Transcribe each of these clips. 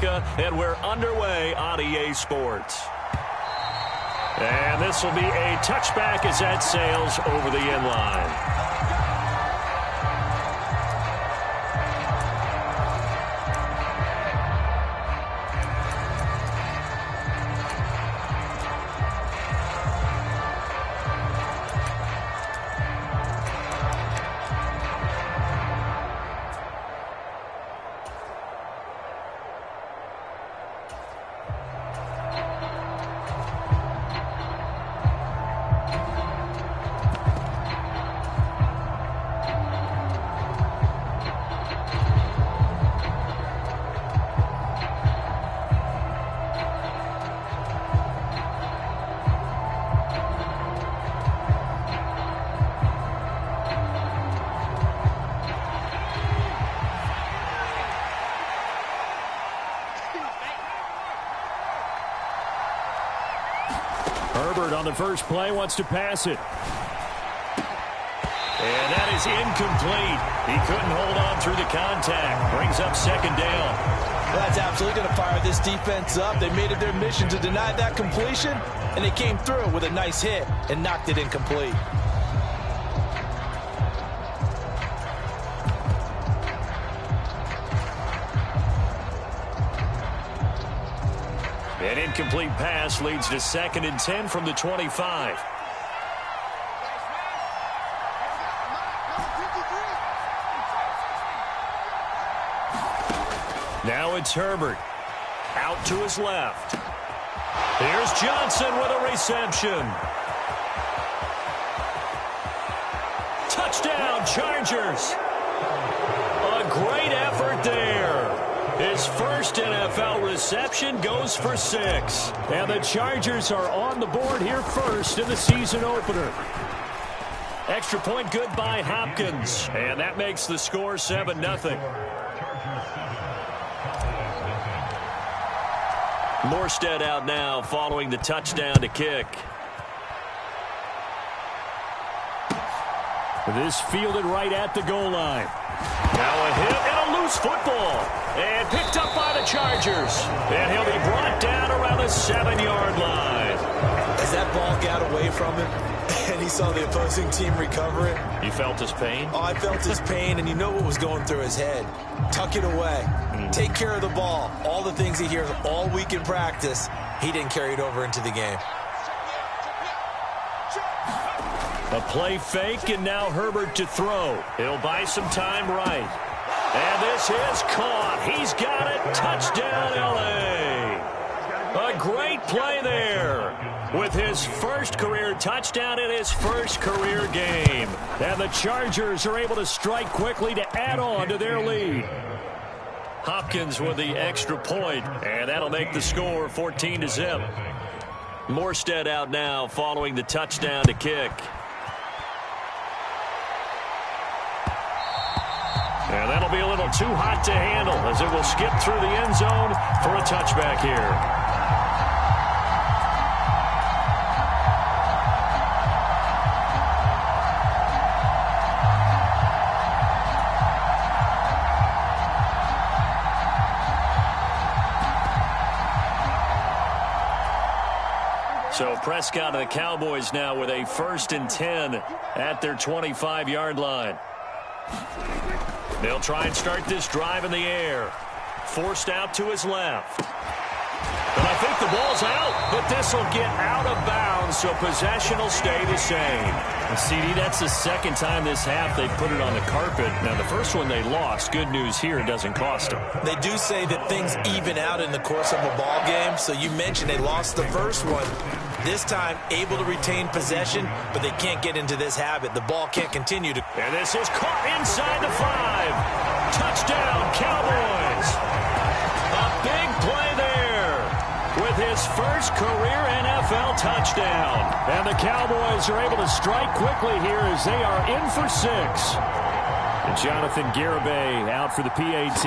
America, and we're underway on EA Sports. And this will be a touchback as that sails over the end line. Herbert on the first play wants to pass it. And that is incomplete. He couldn't hold on through the contact. Brings up second down. Well, that's absolutely going to fire this defense up. They made it their mission to deny that completion, and they came through with a nice hit and knocked it incomplete. An incomplete pass leads to 2nd and 10 from the 25. Now it's Herbert. Out to his left. Here's Johnson with a reception. Touchdown, Chargers. A great effort there. His first NFL reception goes for 6. And the Chargers are on the board here first in the season opener. Extra point good by Hopkins. And that makes the score 7-0. Morstead out now following the touchdown to kick. This fielded right at the goal line. Now a hit and a loose football. And picked up by the Chargers. And he'll be brought down around the 7-yard line. As that ball got away from him and he saw the opposing team recover it. You felt his pain? Oh, I felt his pain, and you know what was going through his head. Tuck it away. Take care of the ball. All the things he hears all week in practice, he didn't carry it over into the game. A play fake, and now Herbert to throw. He'll buy some time right. And this is caught. He's got it. Touchdown, L.A. A great play there with his first career touchdown in his first career game. And the Chargers are able to strike quickly to add on to their lead. Hopkins with the extra point, and that'll make the score 14-0. Morstead out now following the touchdown to kick. And that'll be a little too hot to handle as it will skip through the end zone for a touchback here. So Prescott and the Cowboys now with a 1st and 10 at their 25-yard line. They'll try and start this drive in the air. Forced out to his left. And I think the ball's out, but this will get out of bounds, so possession will stay the same. CD, that's the second time this half they put it on the carpet. Now, the first one they lost. Good news here, it doesn't cost them. They do say that things even out in the course of a ball game. So you mentioned they lost the first one. This time, able to retain possession, but they can't get into this habit. The ball can't continue to... And this is caught inside the 5. Touchdown, Cowboys. A big play there with his first career NFL touchdown. And the Cowboys are able to strike quickly here as they are in for 6. And Jonathan Garibay out for the PAT.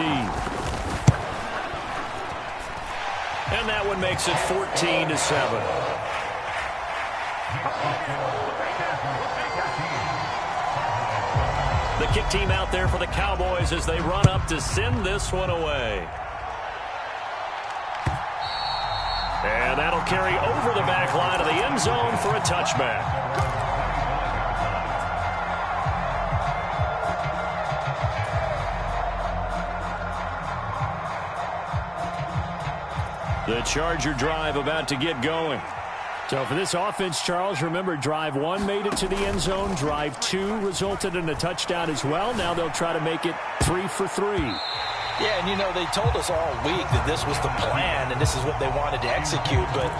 And that one makes it 14-7. The kick team out there for the Cowboys as they run up to send this one away. And that'll carry over the back line of the end zone for a touchback. The Charger drive about to get going. So for this offense, Charles, remember, drive 1 made it to the end zone. Drive 2 resulted in a touchdown as well. Now they'll try to make it 3 for 3. Yeah, and you know, they told us all week that this was the plan and this is what they wanted to execute, but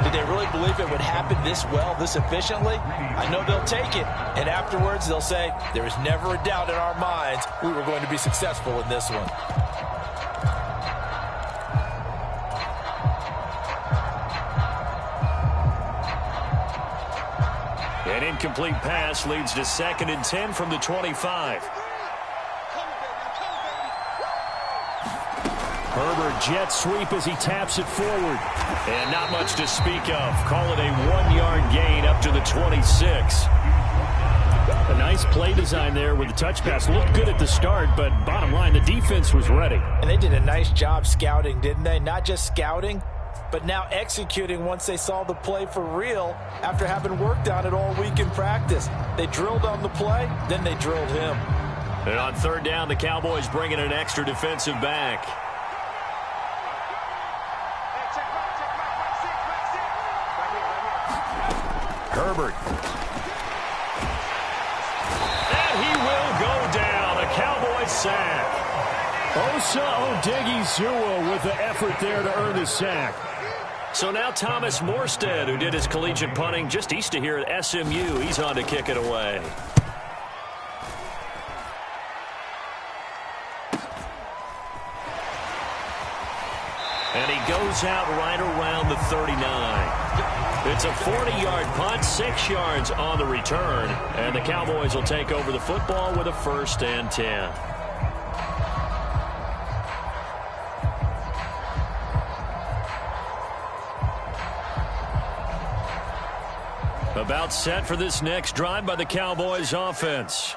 did they really believe it would happen this well, this efficiently? I know they'll take it, and afterwards they'll say, there was never a doubt in our minds we were going to be successful in this one. An incomplete pass leads to 2nd and 10 from the 25. Herbert jet sweep as he taps it forward. And not much to speak of. Call it a 1-yard gain up to the 26. A nice play design there with the touch pass. Looked good at the start, but bottom line, the defense was ready. And they did a nice job scouting, didn't they? Not just scouting, but now executing once they saw the play for real after having worked on it all week in practice. They drilled on the play, then they drilled him. And on 3rd down, the Cowboys bring in an extra defensive back. Herbert. And he will go down. A Cowboys sack. Osa Odighizuwa with the effort there to earn the sack. So now Thomas Morstead, who did his collegiate punting just east of here at SMU, he's on to kick it away. And he goes out right around the 39. It's a 40-yard punt, 6 yards on the return, and the Cowboys will take over the football with a 1st and 10. About set for this next drive by the Cowboys offense.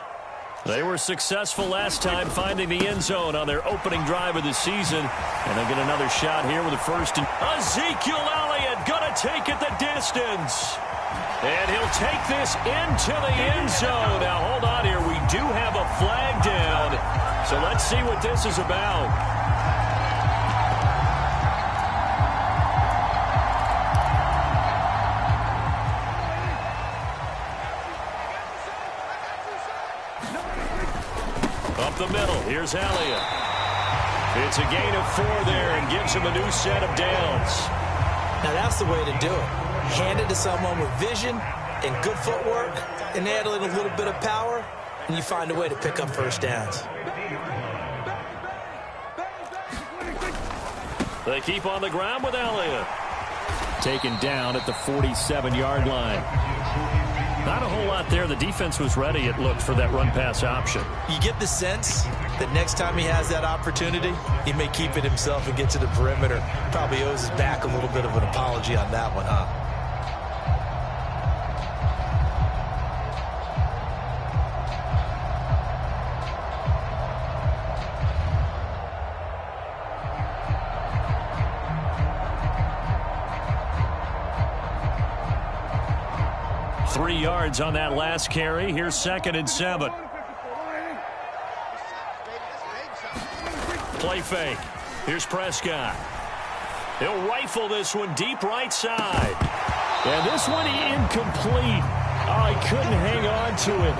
They were successful last time finding the end zone on their opening drive of the season. And they'll get another shot here with a 1st and... Ezekiel Elliott gonna take it the distance. And he'll take this into the end zone. Now hold on here. We do have a flag down. So let's see what this is about. Up the middle, here's Elliott. It's a gain of 4 there and gives him a new set of downs. Now that's the way to do it. Hand it to someone with vision and good footwork, and add a little bit of power, and you find a way to pick up 1st downs. They keep on the ground with Elliott. Taken down at the 47-yard line. Not a whole lot there. The defense was ready, it looked, for that run-pass option. You get the sense that next time he has that opportunity, he may keep it himself and get to the perimeter. Probably owes his back a little bit of an apology on that one, huh? Three yards on that last carry. Here's 2nd and 7. Play fake. Here's Prescott. He'll rifle this one deep right side. And this one incomplete. Oh, he couldn't hang on to it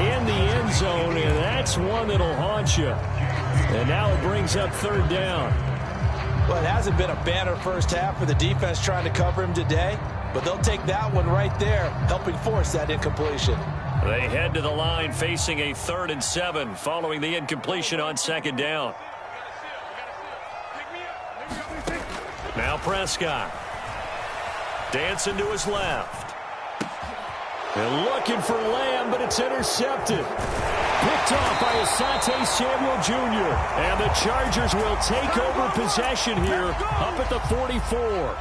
in the end zone, and that's one that'll haunt you. And now it brings up 3rd down. Well, it hasn't been a banner first half for the defense trying to cover him today, but they'll take that one right there, helping force that incompletion. They head to the line facing a 3rd and 7 following the incompletion on 2nd down. Now Prescott. Dancing to his left. They're looking for Lamb, but it's intercepted. Picked off by Asante Samuel Jr. And the Chargers will take over possession here up at the 44.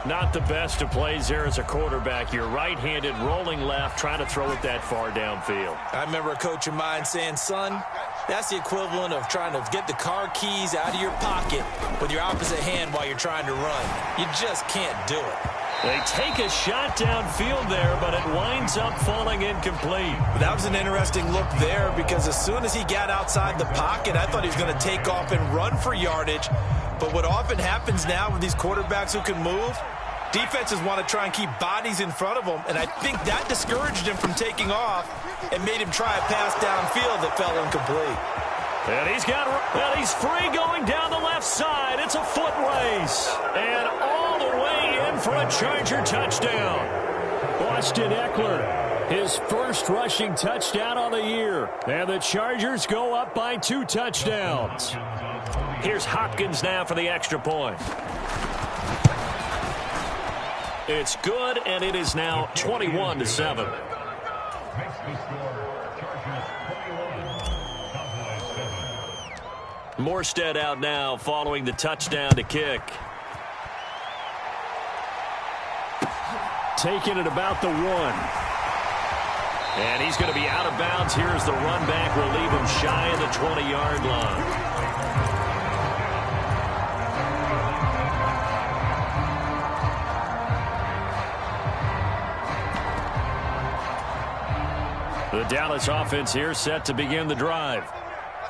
Not the best of plays there as a quarterback. You're right-handed, rolling left, trying to throw it that far downfield. I remember a coach of mine saying, son, that's the equivalent of trying to get the car keys out of your pocket with your opposite hand while you're trying to run. You just can't do it. They take a shot downfield there, but it winds up falling incomplete. That was an interesting look there because as soon as he got outside the pocket, I thought he was going to take off and run for yardage. But what often happens now with these quarterbacks who can move, defenses want to try and keep bodies in front of them, and I think that discouraged him from taking off and made him try a pass downfield that fell incomplete. And he's free going down the left side. It's a foot race. And all the way in for a Charger touchdown. Austin Eckler, his first rushing touchdown on the year. And the Chargers go up by 2 touchdowns. Here's Hopkins now for the extra point. It's good, and it is now 21-7. Morstead out now following the touchdown to kick. Taking it about the 1. And he's going to be out of bounds. Here's the run back. Will leave him shy of the 20-yard line. The Dallas offense here set to begin the drive.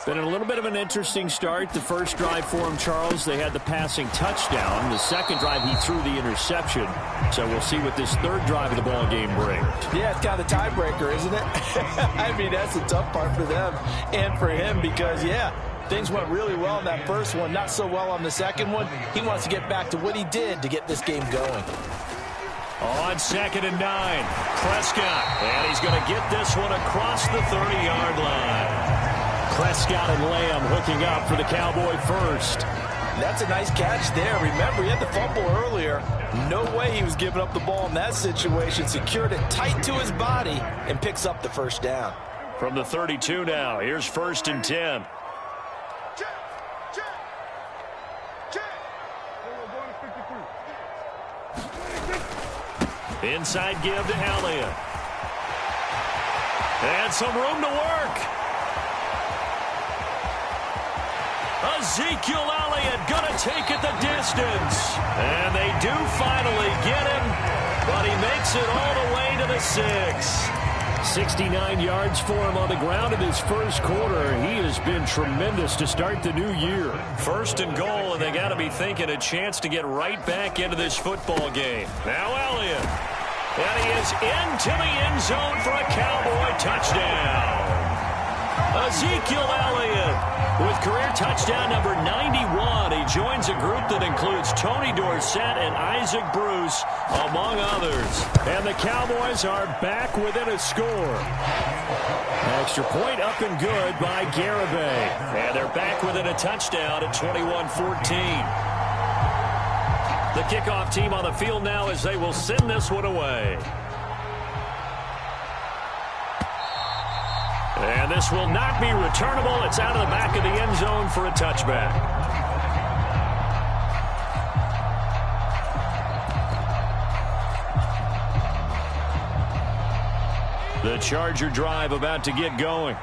Been a little bit of an interesting start. The first drive for him, Charles, they had the passing touchdown. The second drive, he threw the interception. So we'll see what this third drive of the ball game brings. Yeah, it's kind of a tiebreaker, isn't it? I mean, that's the tough part for them and for him because, yeah, things went really well in that first one, not so well on the second one. He wants to get back to what he did to get this game going. On 2nd and 9, Prescott. And he's going to get this one across the 30-yard line. Prescott and Lamb hooking up for the Cowboy first. That's a nice catch there. Remember, he had the fumble earlier. No way he was giving up the ball in that situation. Secured it tight to his body and picks up the first down. From the 32 now, here's 1st and 10. Inside give to Elliott. And some room to work. Ezekiel Elliott going to take it the distance. And they do finally get him, but he makes it all the way to the 6. 69 yards for him on the ground in his first quarter. He has been tremendous to start the new year. 1st and goal, and they got to be thinking a chance to get right back into this football game. Now Elliott. And he is into the end zone for a Cowboy touchdown. Ezekiel Elliott with career touchdown number 91. He joins a group that includes Tony Dorsett and Isaac Bruce, among others. And the Cowboys are back within a score. Extra point up and good by Garibay. And they're back within a touchdown at 21-14. The kickoff team on the field now as they will send this one away. And this will not be returnable. It's out of the back of the end zone for a touchback. The Charger drive about to get going.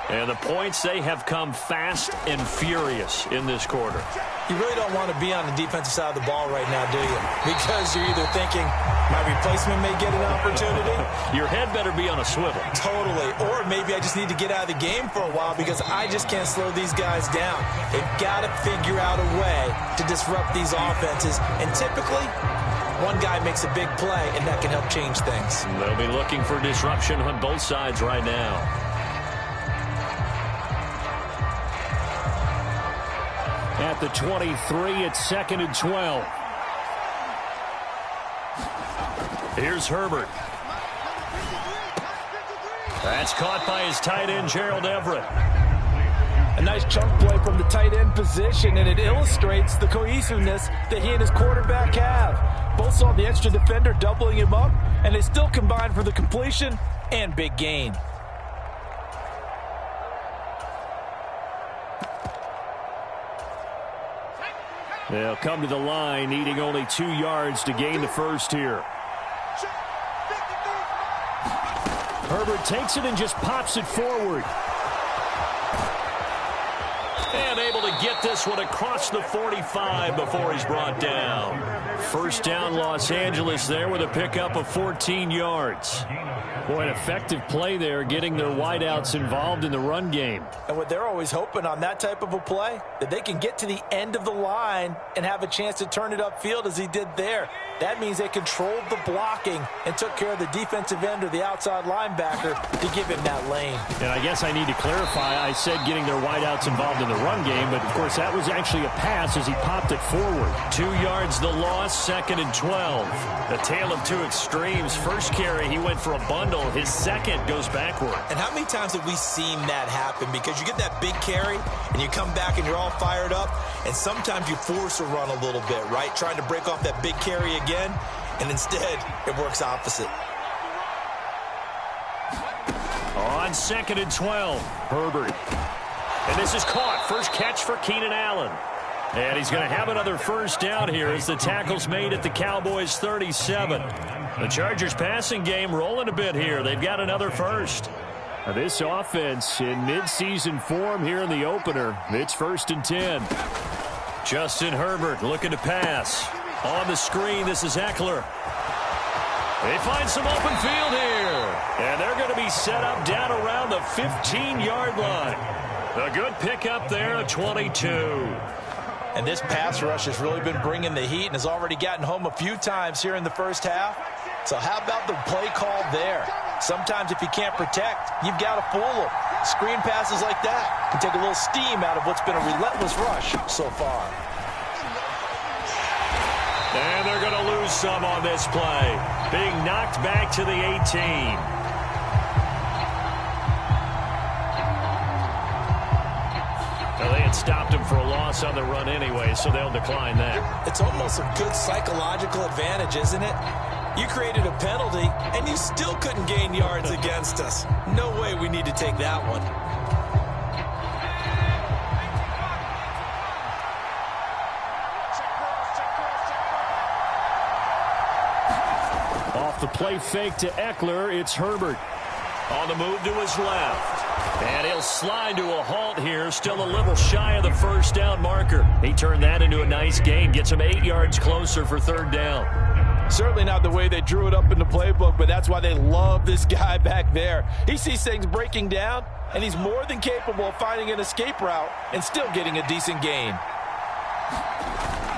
And the points, they have come fast and furious in this quarter. You really don't want to be on the defensive side of the ball right now, do you? Because you're either thinking, my replacement may get an opportunity. Your head better be on a swivel. Totally. Or maybe I just need to get out of the game for a while because I just can't slow these guys down. They've got to figure out a way to disrupt these offenses. And typically, one guy makes a big play, and that can help change things. They'll be looking for disruption on both sides right now. At the 23, it's 2nd and 12. Here's Herbert. That's caught by his tight end, Gerald Everett. A nice chunk play from the tight end position, and it illustrates the cohesiveness that he and his quarterback have. Both saw the extra defender doubling him up, and they still combined for the completion and big gain. They'll come to the line, needing only 2 yards to gain the first here. Herbert takes it and just pops it forward. And able to get this one across the 45 before he's brought down. First down, Los Angeles there with a pickup of 14 yards. Boy, an effective play there, getting their wideouts involved in the run game. And what they're always hoping on that type of a play, that they can get to the end of the line and have a chance to turn it upfield as he did there. That means they controlled the blocking and took care of the defensive end or the outside linebacker to give him that lane. And I guess I need to clarify, I said getting their wideouts involved in the run game, but of course that was actually a pass as he popped it forward. 2 yards the loss, 2nd and 12. The tale of two extremes. First carry, he went for a bundle. His second goes backward. And how many times have we seen that happen? Because you get that big carry, and you come back and you're all fired up, and sometimes you force a run a little bit, right? Trying to break off that big carry again, and instead it works opposite. On 2nd and 12, Herbert. And this is caught. First catch for Keenan Allen. And he's going to have another first down here as the tackle's made at the Cowboys' 37. The Chargers passing game rolling a bit here. They've got another first. Now this offense in midseason form here in the opener. It's 1st and 10. Justin Herbert looking to pass. On the screen, this is Eckler. They find some open field here. And they're going to be set up down around the 15-yard line. A good pickup there at 22. And this pass rush has really been bringing the heat and has already gotten home a few times here in the first half. So how about the play call there? Sometimes if you can't protect, you've got to fool them. Screen passes like that can take a little steam out of what's been a relentless rush so far. And they're going to lose some on this play. Being knocked back to the 18. Well, they had stopped him for a loss on the run anyway, so they'll decline that. It's almost a good psychological advantage, isn't it? You created a penalty, and you still couldn't gain yards against us. No way we need to take that one. Off the play fake to Eckler, it's Herbert. On the move to his left. And he'll slide to a halt here, still a little shy of the first down marker. He turned that into a nice gain, gets him 8 yards closer for 3rd down. Certainly not the way they drew it up in the playbook, but that's why they love this guy back there. He sees things breaking down, and he's more than capable of finding an escape route and still getting a decent gain.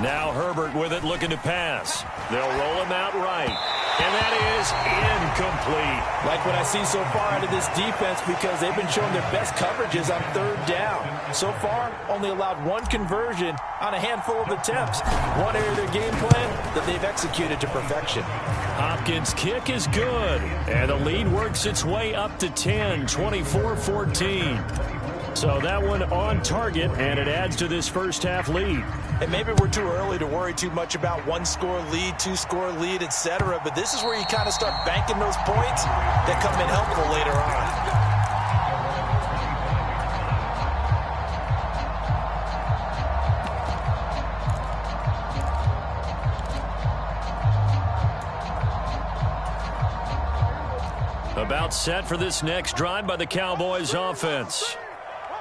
Now Herbert with it, looking to pass. They'll roll him out right. And that is incomplete. Like what I see so far out of this defense, because they've been showing their best coverages on 3rd down. So far, only allowed 1 conversion on a handful of attempts. One area of their game plan that they've executed to perfection. Hopkins' kick is good. And the lead works its way up to 10, 24-14. So that one on target, and it adds to this first half lead. And maybe we're too early to worry too much about 1-score lead, 2-score lead, etc. But this is where you kind of start banking those points that come in helpful later on. About set for this next drive by the Cowboys offense.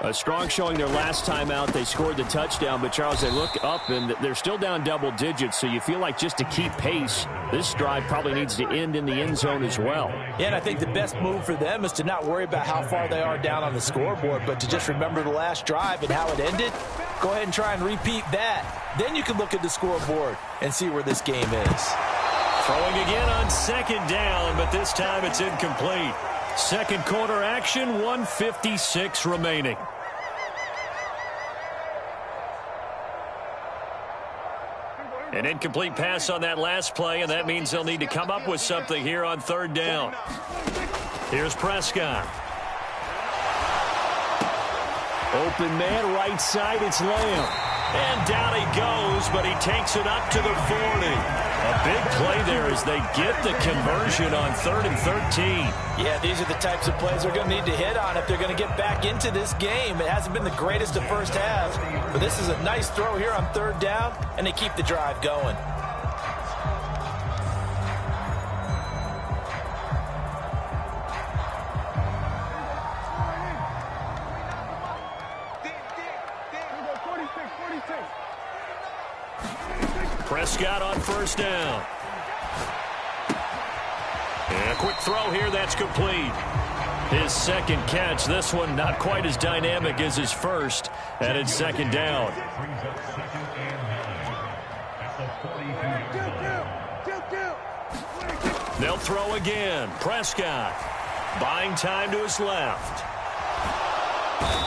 A strong showing their last time out. They scored the touchdown, but Charles, they look up and they're still down double digits, so you feel like just to keep pace, this drive probably needs to end in the end zone as well. Yeah, and I think the best move for them is to not worry about how far they are down on the scoreboard, but to just remember the last drive and how it ended. Go ahead and try and repeat that. Then you can look at the scoreboard and see where this game is. Throwing again on 2nd down, but this time it's incomplete. Second quarter action, 1:56 remaining. An incomplete pass on that last play, and that means they'll need to come up with something here on 3rd down. Here's Prescott. Open man, right side, it's Lamb. And down he goes, but he takes it up to the 40. A big play there as they get the conversion on 3rd and 13. Yeah, these are the types of plays they're going to need to hit on if they're going to get back into this game. It hasn't been the greatest of first halves, but this is a nice throw here on 3rd down, and they keep the drive going. Prescott on 1st down. And a quick throw here, that's complete. His 2nd catch, this one not quite as dynamic as his first, and it's 2nd down. They'll throw again. Prescott buying time to his left.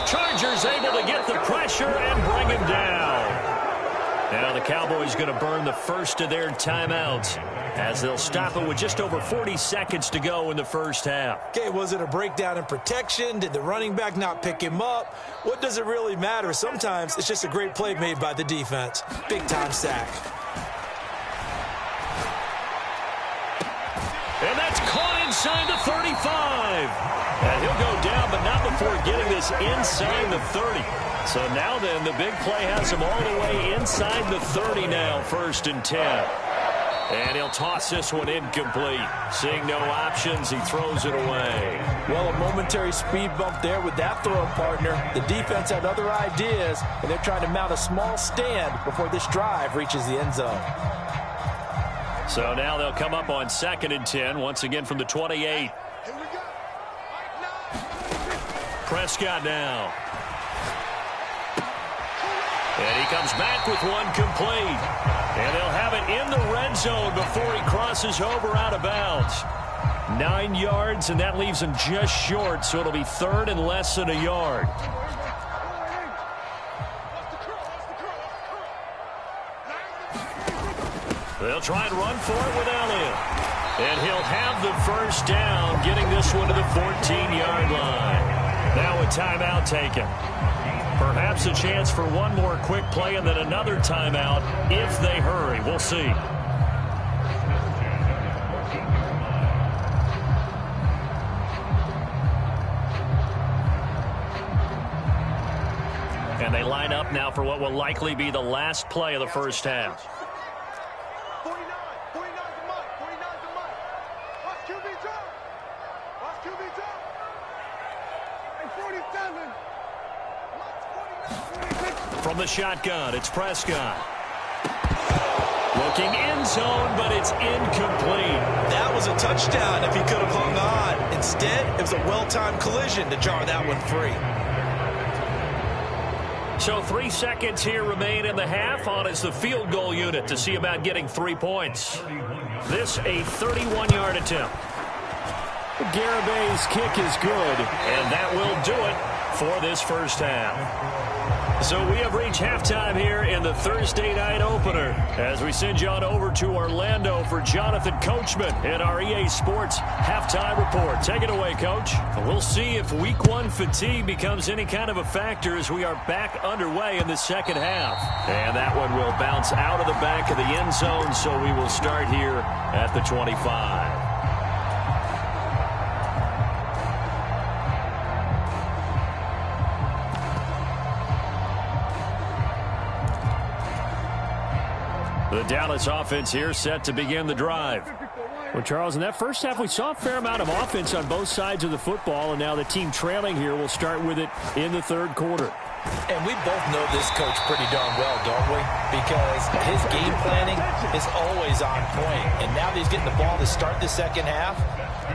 Chargers able to get the pressure and bring him down. Now the Cowboys going to burn the first of their timeouts as they'll stop it with just over 40 seconds to go in the first half. Okay, was it a breakdown in protection? Did the running back not pick him up? What does it really matter? Sometimes it's just a great play made by the defense. Big-time sack. And that's caught inside the 35. And he'll go down, but not before getting this inside the 30. So now then, the big play has him all the way inside the 30 now, 1st and 10. And he'll toss this one incomplete. Seeing no options, he throws it away. Well, a momentary speed bump there with that throw, partner. The defense had other ideas, and they're trying to mount a small stand before this drive reaches the end zone. So now they'll come up on 2nd and 10, once again from the 28. Prescott now. And he comes back with one complete. And they'll have it in the red zone before he crosses over out of bounds. 9 yards, and that leaves him just short, so it'll be 3rd and less than a yard. They'll try and run for it with Elliott. And he'll have the 1st down, getting this one to the 14-yard line. Now a timeout taken. Perhaps a chance for one more quick play and then another timeout if they hurry. We'll see. And they line up now for what will likely be the last play of the first half. 49's a month. 49's a month. Watch QB drop. Watch QB drop. And 47. From the shotgun, it's Prescott. Looking end zone, but it's incomplete. That was a touchdown if he could have hung on. Instead, it was a well-timed collision to jar that one free. So 3 seconds here remain in the half. On is the field goal unit to see about getting 3 points. This a 31-yard attempt. Garabay's kick is good. And that will do it for this first half. So we have reached halftime here in the Thursday night opener as we send you on over to Orlando for Jonathan Coachman in our EA Sports halftime report. Take it away, Coach. We'll see if week 1 fatigue becomes any kind of a factor as we are back underway in the second half. And that one will bounce out of the back of the end zone, so we will start here at the 25. The Dallas offense here set to begin the drive. Well, Charles, in that first half, we saw a fair amount of offense on both sides of the football, and now the team trailing here will start with it in the 3rd quarter. And we both know this coach pretty darn well, don't we? Because his game planning is always on point. And now that he's getting the ball to start the second half,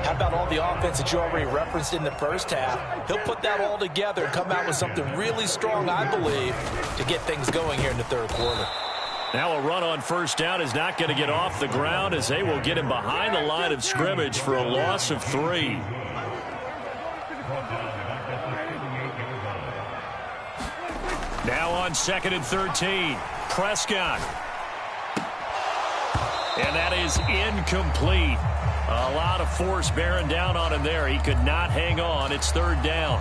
how about all the offense that you already referenced in the first half? He'll put that all together and come out with something really strong, I believe, to get things going here in the 3rd quarter. Now a run on 1st down is not going to get off the ground as they will get him behind the line of scrimmage for a loss of 3. Now on 2nd and 13, Prescott. And that is incomplete. A lot of force bearing down on him there. He could not hang on. It's 3rd down.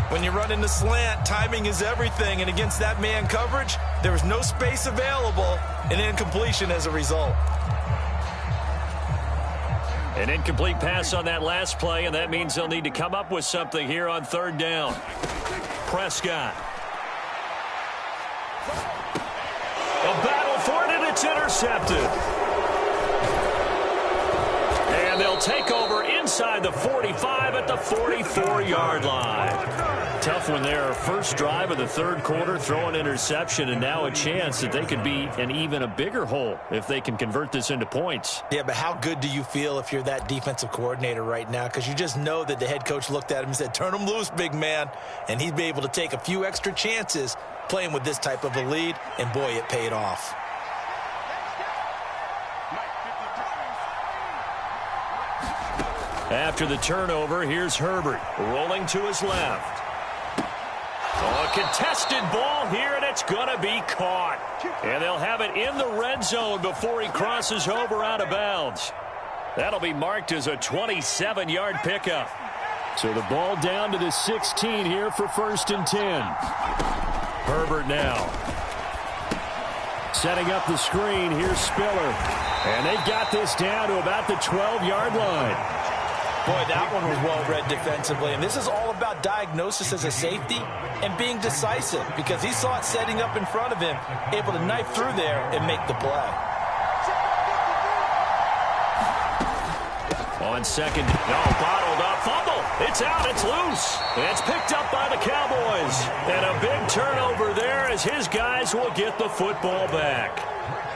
When you run in the slant, timing is everything, and against that man coverage, there was no space available, and incompletion as a result. An incomplete pass on that last play, and that means they'll need to come up with something here on third down. Prescott. A battle for it, and it's intercepted. And they'll take over inside the 45 at the 44-yard line. Tough one there. First drive of the third quarter, throw an interception, and now a chance that they could be in even a bigger hole if they can convert this into points. Yeah, but how good do you feel if you're that defensive coordinator right now? Because you just know that the head coach looked at him and said, turn him loose, big man. And he'd be able to take a few extra chances playing with this type of a lead, and boy, it paid off. After the turnover, here's Herbert rolling to his left. A contested ball here, and it's going to be caught. And they'll have it in the red zone before he crosses over out of bounds. That'll be marked as a 27-yard pickup. So the ball down to the 16 here for 1st and 10. Herbert now. Setting up the screen, here's Spiller. And they've got this down to about the 12-yard line. Boy, that one was well-read defensively, and this is all about diagnosis as a safety and being decisive because he saw it setting up in front of him, able to knife through there and make the play. On second, bottled up, fumble. It's out, it's loose. It's picked up by the Cowboys. And a big turnover there as his guys will get the football back.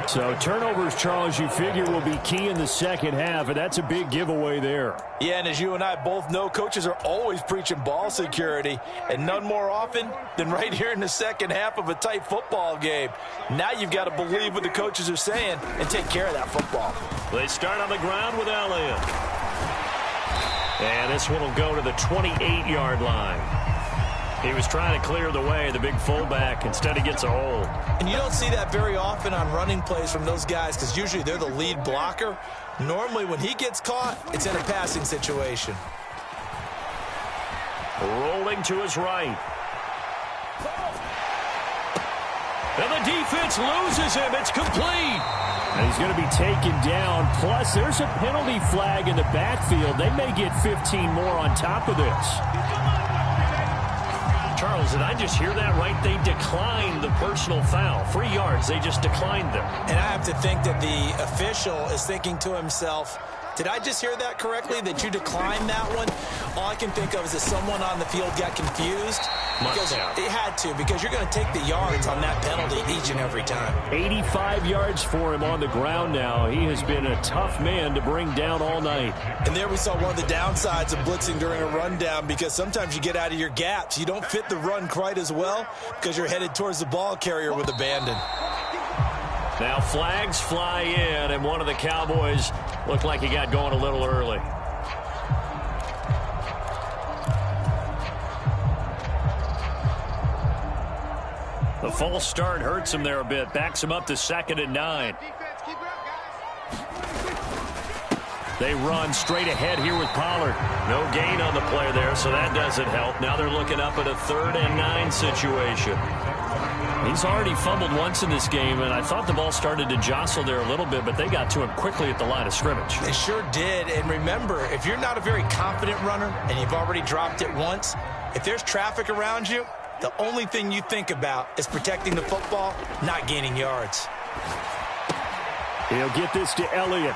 So turnovers, Charles, you figure will be key in the second half, and that's a big giveaway there. Yeah, and as you and I both know, coaches are always preaching ball security, and none more often than right here in the second half of a tight football game. Now you've got to believe what the coaches are saying and take care of that football. They start on the ground with Elliott. And this one will go to the 28-yard line. He was trying to clear the way, the big fullback. Instead, he gets a hold. And you don't see that very often on running plays from those guys because usually they're the lead blocker. Normally, when he gets caught, it's in a passing situation. Rolling to his right. And the defense loses him. It's complete. And he's going to be taken down. Plus, there's a penalty flag in the backfield. They may get 15 more on top of this. Charles, did I just hear that right? They declined the personal foul. 3 yards, they just declined them. And I have to think that the official is thinking to himself, did I just hear that correctly, that you declined that one? All I can think of is that someone on the field got confused. Because it had to, because you're going to take the yards on that penalty each and every time. 85 yards for him on the ground now. He has been a tough man to bring down all night. And there we saw one of the downsides of blitzing during a rundown, because sometimes you get out of your gaps. You don't fit the run quite as well because you're headed towards the ball carrier with abandon. Now flags fly in, and one of the Cowboys looked like he got going a little early. The false start hurts him there a bit. Backs him up to 2nd and 9. They run straight ahead here with Pollard. No gain on the play there, so that doesn't help. Now they're looking up at a 3rd and 9 situation. He's already fumbled once in this game, and I thought the ball started to jostle there a little bit, but they got to him quickly at the line of scrimmage. They sure did, and remember, if you're not a very confident runner and you've already dropped it once, if there's traffic around you, the only thing you think about is protecting the football, not gaining yards. He'll get this to Elliott.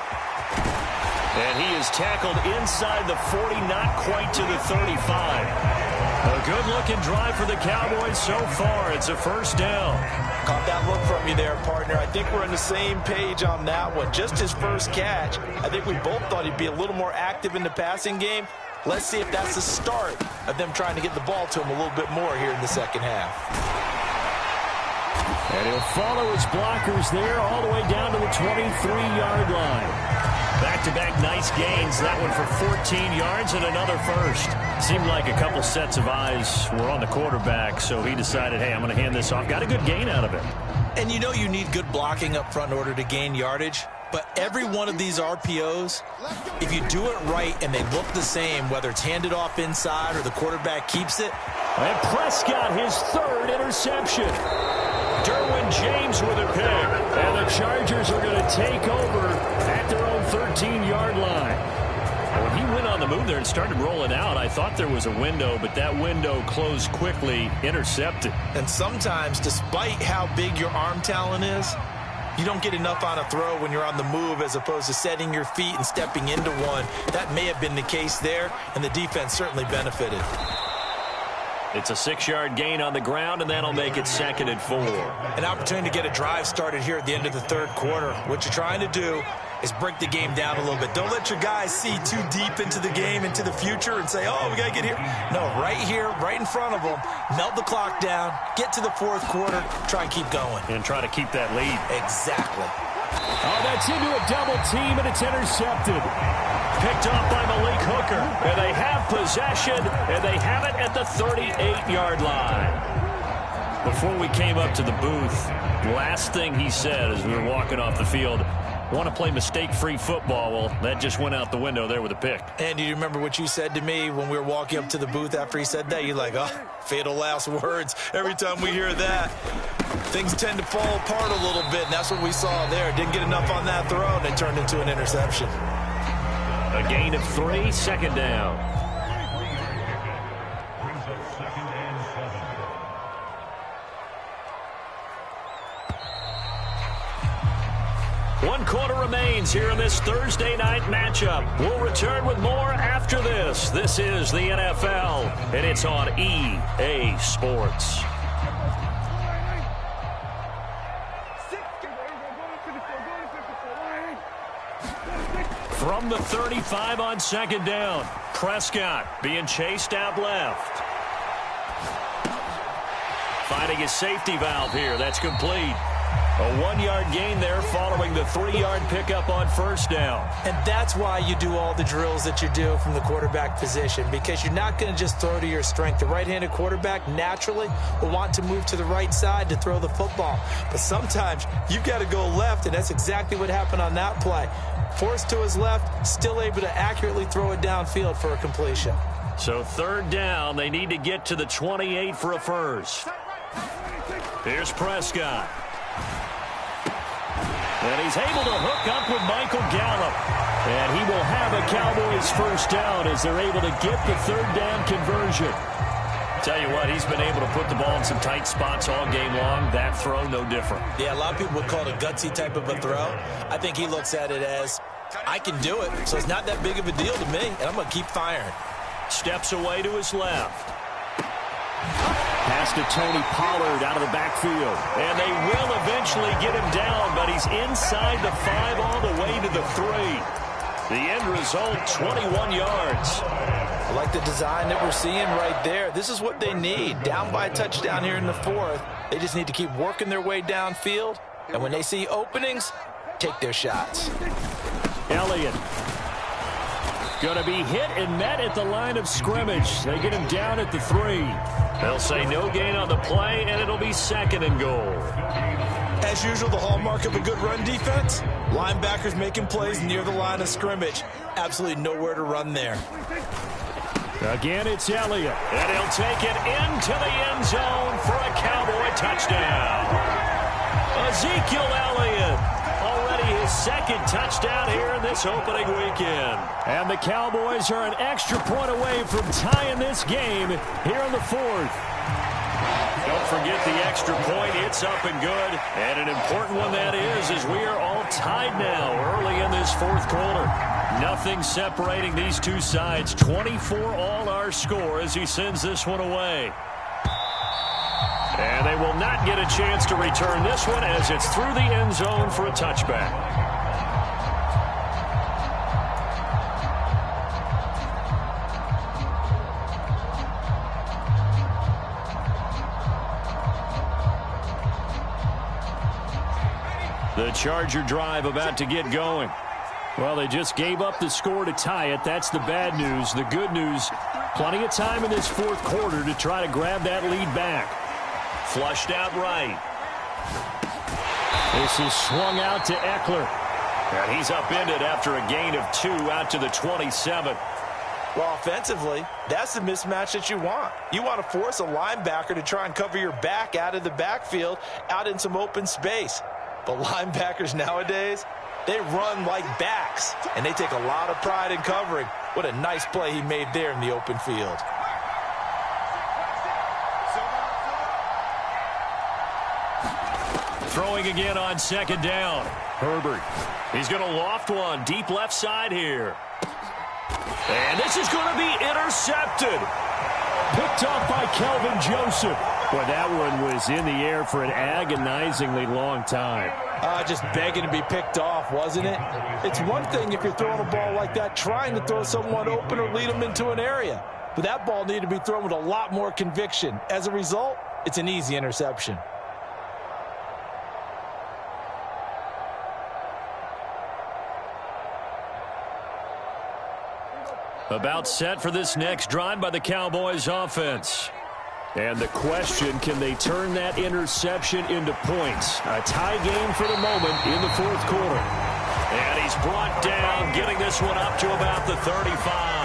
And he is tackled inside the 40, not quite to the 35. A good-looking drive for the Cowboys so far. It's a 1st down. Caught that look from you there, partner. I think we're on the same page on that one. Just his first catch. I think we both thought he'd be a little more active in the passing game. Let's see if that's the start of them trying to get the ball to him a little bit more here in the second half. And he'll follow his blockers there all the way down to the 23-yard line. Back-to-back nice gains. That one for 14 yards and another first. Seemed like a couple sets of eyes were on the quarterback, so he decided, hey, I'm going to hand this off. Got a good gain out of it. And you know you need good blocking up front in order to gain yardage. But every one of these RPOs, if you do it right and they look the same, whether it's handed off inside or the quarterback keeps it, And Prescott, his third interception. Derwin James with a pick. And the Chargers are going to take over at their own 13-yard line. When he went on the move there and started rolling out, I thought there was a window, but that window closed quickly, intercepted. And sometimes, despite how big your arm talent is, you don't get enough on a throw when you're on the move as opposed to setting your feet and stepping into one. That may have been the case there, and the defense certainly benefited. It's a 6-yard gain on the ground, and that'll make it 2nd and 4. An opportunity to get a drive started here at the end of the third quarter. What you're trying to do is break the game down a little bit. Don't let your guys see too deep into the game, into the future, and say, oh, we got to get here. No, right here, right in front of them, melt the clock down, get to the fourth quarter, try and keep going. And try to keep that lead. Exactly. Oh, that's into a double team, and it's intercepted. Picked up by Malik Hooker. And they have possession, and they have it at the 38-yard line. Before we came up to the booth, last thing he said as we were walking off the field, want to play mistake-free football. Well, that just went out the window there with a pick. And do you remember what you said to me when we were walking up to the booth after he said that? You're like, oh, fatal last words. Every time we hear that, things tend to fall apart a little bit, and that's what we saw there. Didn't get enough on that throw, and it turned into an interception. A gain of 3, 2nd down. One quarter remains here in this Thursday night matchup. We'll return with more after this. This is the NFL, and it's on EA Sports. From the 35 on 2nd down, Prescott being chased out left. Finding his safety valve here. That's complete. A 1-yard gain there following the 3-yard pickup on 1st down. And that's why you do all the drills that you do from the quarterback position, because you're not going to just throw to your strength. The right-handed quarterback naturally will want to move to the right side to throw the football. But sometimes you've got to go left, and that's exactly what happened on that play. Forced to his left, still able to accurately throw it downfield for a completion. So 3rd down, they need to get to the 28 for a first. Here's Prescott. And he's able to hook up with Michael Gallup. And he will have a Cowboys first down as they're able to get the 3rd down conversion. Tell you what, he's been able to put the ball in some tight spots all game long. That throw, no different. Yeah, a lot of people would call it a gutsy type of a throw. I think he looks at it as, I can do it, so it's not that big of a deal to me, and I'm going to keep firing. Steps away to his left. Pass to Tony Pollard out of the backfield. And they will eventually get him down, but he's inside the 5 all the way to the 3. The end result, 21 yards. I like the design that we're seeing right there. This is what they need. Down by a touchdown here in the 4th. They just need to keep working their way downfield. And when they see openings, take their shots. Elliott going to be hit and met at the line of scrimmage. They get him down at the 3. They'll say no gain on the play, and it'll be 2nd and goal. As usual, the hallmark of a good run defense, linebackers making plays near the line of scrimmage. Absolutely nowhere to run there. Again, it's Elliott. And he'll take it into the end zone for a Cowboy touchdown. Ezekiel Elliott, already his 2nd touchdown here in this opening weekend. And the Cowboys are an extra point away from tying this game here in the 4th. Don't forget the extra point. It's up and good. And an important one that is, as we are all tied now early in this 4th quarter. Nothing separating these two sides. 24 all our score as he sends this one away. And they will not get a chance to return this one as it's through the end zone for a touchback. The Charger drive about to get going. Well, they just gave up the score to tie it. That's the bad news. The good news, plenty of time in this 4th quarter to try to grab that lead back. Flushed out right. This is swung out to Eckler. And he's upended after a gain of 2 out to the 27. Well, offensively, that's the mismatch that you want. You want to force a linebacker to try and cover your back out of the backfield, out in some open space. But linebackers nowadays, they run like backs, and they take a lot of pride in covering. What a nice play he made there in the open field. Throwing again on second down. Herbert. He's going to loft one deep left side here. And this is going to be intercepted. Picked off by Kelvin Joseph. Boy, that one was in the air for an agonizingly long time. Just begging to be picked off, wasn't it? It's one thing if you're throwing a ball like that, trying to throw someone open or lead them into an area. But that ball needed to be thrown with a lot more conviction. As a result, it's an easy interception. About set for this next drive by the Cowboys offense. And the question, can they turn that interception into points? A tie game for the moment in the fourth quarter. And he's brought down, getting this one up to about the 35.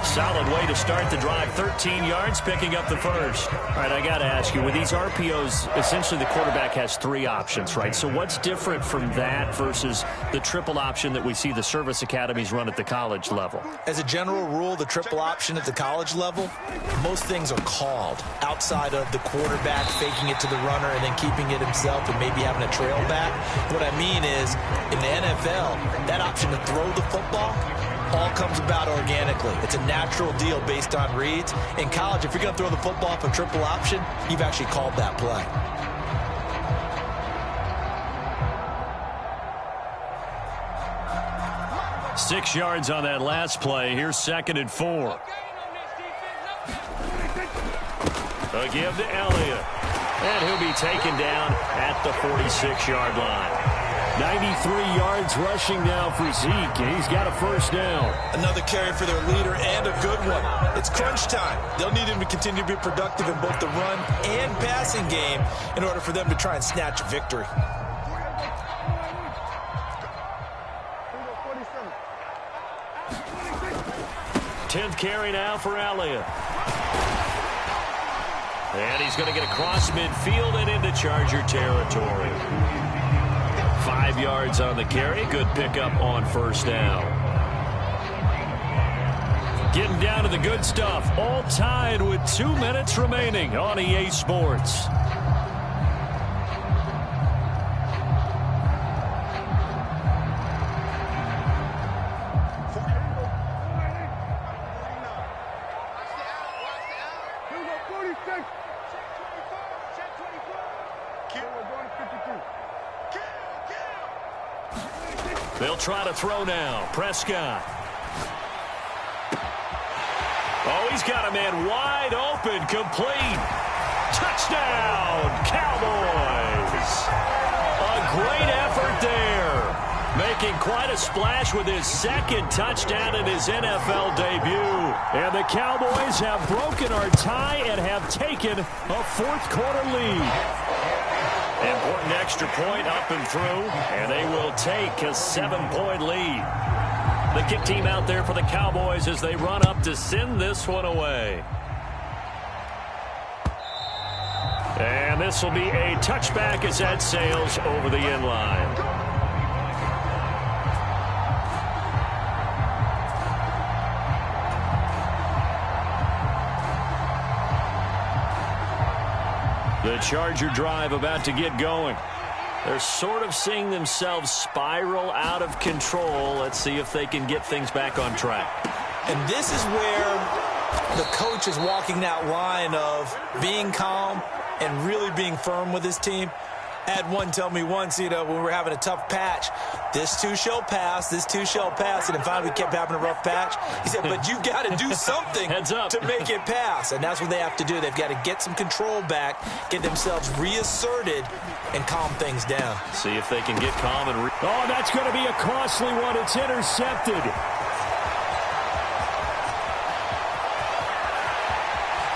Solid way to start the drive. 13 yards, picking up the first. All right, I got to ask you, with these RPOs, essentially the quarterback has three options, right? So what's different from that versus the triple option that we see the service academies run at the college level? As a general rule, the triple option at the college level, most things are called outside of the quarterback faking it to the runner and then keeping it himself and maybe having a trail back. What I mean is, in the NFL, that option to throw the football all comes about organically. It's a natural deal based on reads. In college, if you're going to throw the football up a triple option, you've actually called that play. Six yards on that last play. Here's 2nd and 4. A give to Elliott. And he'll be taken down at the 46-yard line. 93 yards rushing now for Zeke. He's got a first down. Another carry for their leader and a good one. It's crunch time. They'll need him to continue to be productive in both the run and passing game in order for them to try and snatch a victory. Tenth carry now for Elliott. And he's going to get across midfield and into Charger territory. 5 yards on the carry. Good pickup on first down. Getting down to the good stuff. All tied with 2 minutes remaining on EA Sports. They'll try to throw now. Prescott. Oh, he's got a man wide open. Complete. Touchdown, Cowboys. A great effort there. Making quite a splash with his second touchdown in his NFL debut. And the Cowboys have broken our tie and have taken a fourth quarter lead. Important extra point up and through, and they will take a 7-point lead. The kick team out there for the Cowboys as they run up to send this one away. And this will be a touchback as that sails over the end line. The Charger drive about to get going. They're sort of seeing themselves spiral out of control. Let's see if they can get things back on track. And this is where the coach is walking that line of being calm and really being firm with his team. I had one tell me once, when we were having a tough patch, this too shall pass, this too shall pass, and then finally we kept having a rough patch. He said, but you've got to do something to make it pass, and that's what they have to do. They've got to get some control back, get themselves reasserted, and calm things down. See if they can get calm and oh, that's going to be a costly one. It's intercepted.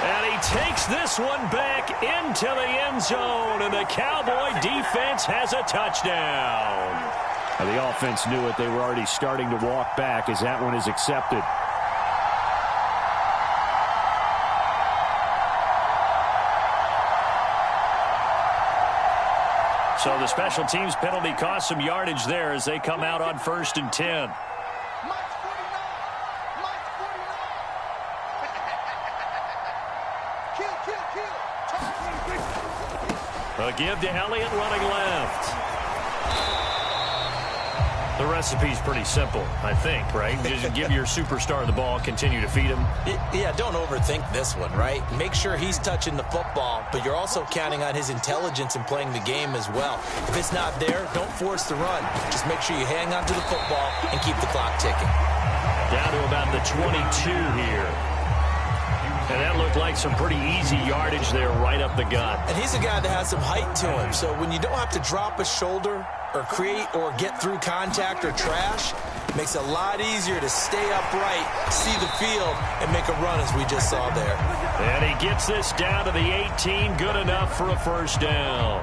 And he takes this one back into the end zone, and the Cowboy defense has a touchdown. The offense knew it. They were already starting to walk back as that one is accepted. So the special teams penalty cost some yardage there as they come out on 1st and 10. Mike's 49. Mike's 49. Kill. A give to Elliott running left. The recipe's pretty simple, I think, right? Just give your superstar the ball, continue to feed him. Yeah, don't overthink this one, right? Make sure he's touching the football, but you're also counting on his intelligence in playing the game as well. If it's not there, don't force the run. Just make sure you hang on to the football and keep the clock ticking. Down to about the 22 here. And that looked like some pretty easy yardage there right up the gut. And he's a guy that has some height to him, so when you don't have to drop a shoulder or create or get through contact or trash, it makes it a lot easier to stay upright, see the field, and make a run as we just saw there. And he gets this down to the 18, good enough for a first down.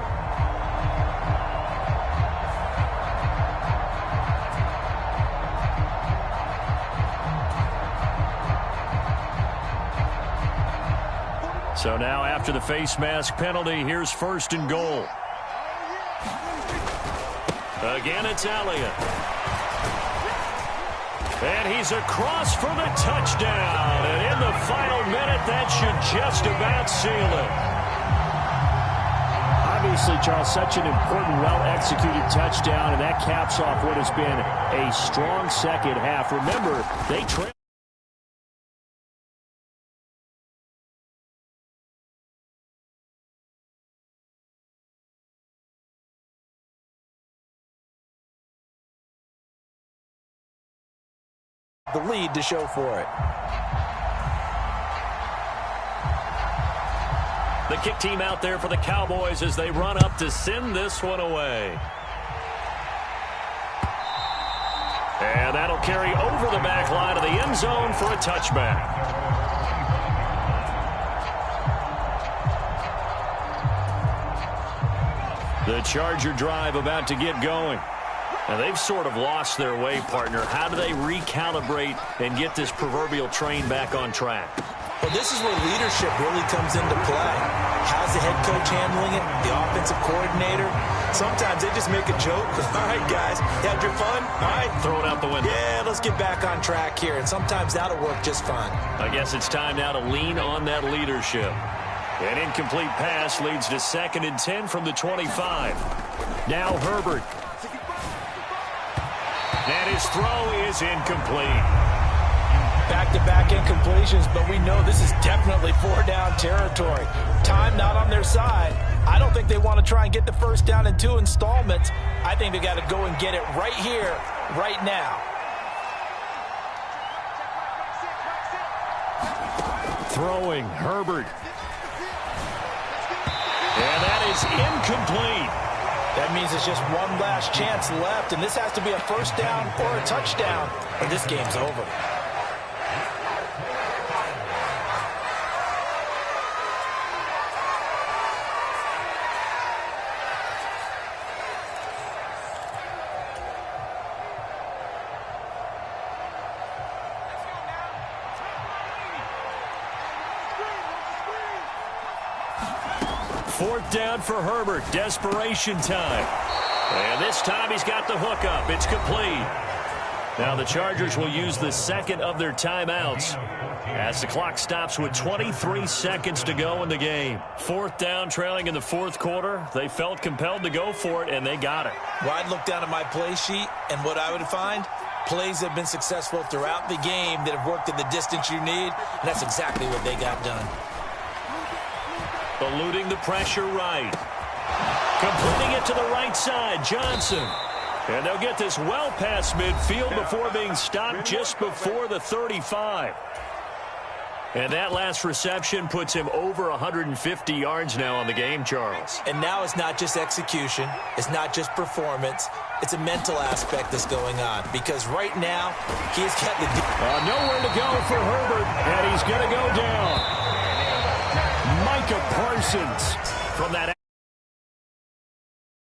So now after the face mask penalty, here's 1st and goal. Again, it's Elliott. And he's across for the touchdown. And in the final minute, that should just about seal it. Obviously, Charles, such an important, well-executed touchdown, and that caps off what has been a strong second half. Remember, they trailed. The lead to show for it. The kick team out there for the Cowboys as they run up to send this one away. And that'll carry over the back line of the end zone for a touchback. The Charger drive about to get going. Now, they've sort of lost their way, partner. How do they recalibrate and get this proverbial train back on track? Well, this is where leadership really comes into play. How's the head coach handling it? The offensive coordinator? Sometimes they just make a joke. All right, guys, you had your fun? All right. Throw it out the window. Yeah, let's get back on track here. And sometimes that'll work just fine. I guess it's time now to lean on that leadership. An incomplete pass leads to 2nd and 10 from the 25. Now Herbert. And his throw is incomplete. Back-to-back incompletions, but we know this is definitely 4-down territory. Time not on their side. I don't think they want to try and get the first down in 2 installments. I think they got to go and get it right here, right now. Throwing, Herbert. And that is incomplete. That means it's just one last chance left, and this has to be a first down or a touchdown, or this game's over. Fourth down for Herbert. Desperation time. And this time he's got the hook up. It's complete. Now the Chargers will use the second of their timeouts as the clock stops with 23 seconds to go in the game. 4th down, trailing in the 4th quarter. They felt compelled to go for it, and they got it. Well, I'd look down at my play sheet, and what I would find, plays have been successful throughout the game that have worked in the distance you need, and that's exactly what they got done. Eluding the pressure right. Completing it to the right side, Johnson. And they'll get this well past midfield before being stopped just before the 35. And that last reception puts him over 150 yards now on the game, Charles. And now it's not just execution. It's not just performance. It's a mental aspect that's going on. Because right now, he's got the... nowhere to go for Herbert, and he's going to go down. Micah Parsons from that...